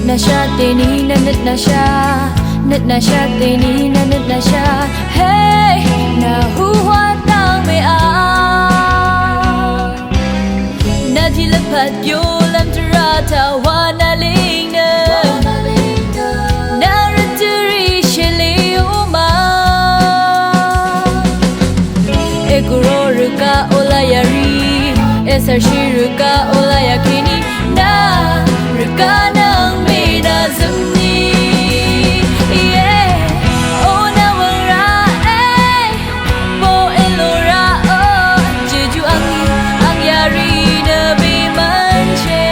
nasha teni na nit nasha teni na nit nasha hey na huwa tang me a na di la pat yo lam trata wa na ling na na raturi shele o ma e guro ruka ola yari esar shiruka ola yakini na ruka nang me na zamni yeah oh na wara eh bo elora oh jeju ang yari na be manche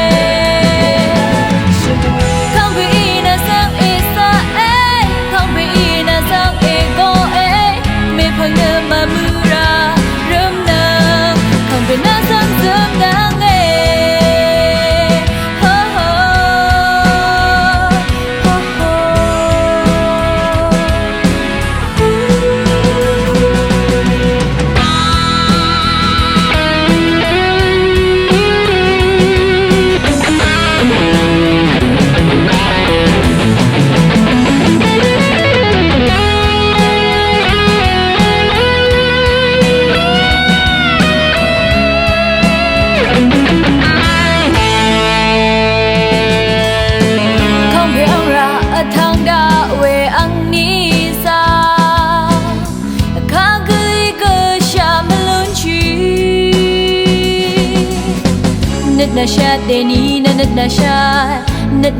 kang be ina sang esa eh kang be ina sang e go eh me phang na mamura rum na kang be na sang zum dang nasha teni na nit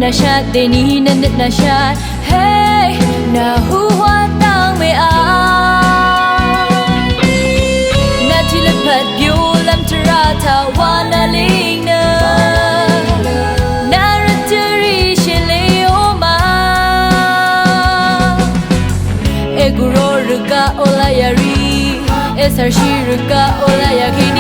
nasha teni na nit nasha hey na huwa tang me a na ti la pat yo lam trata wa na ling na na raturi shele o ma e guro ruka ola yari esar shiruka ola yakini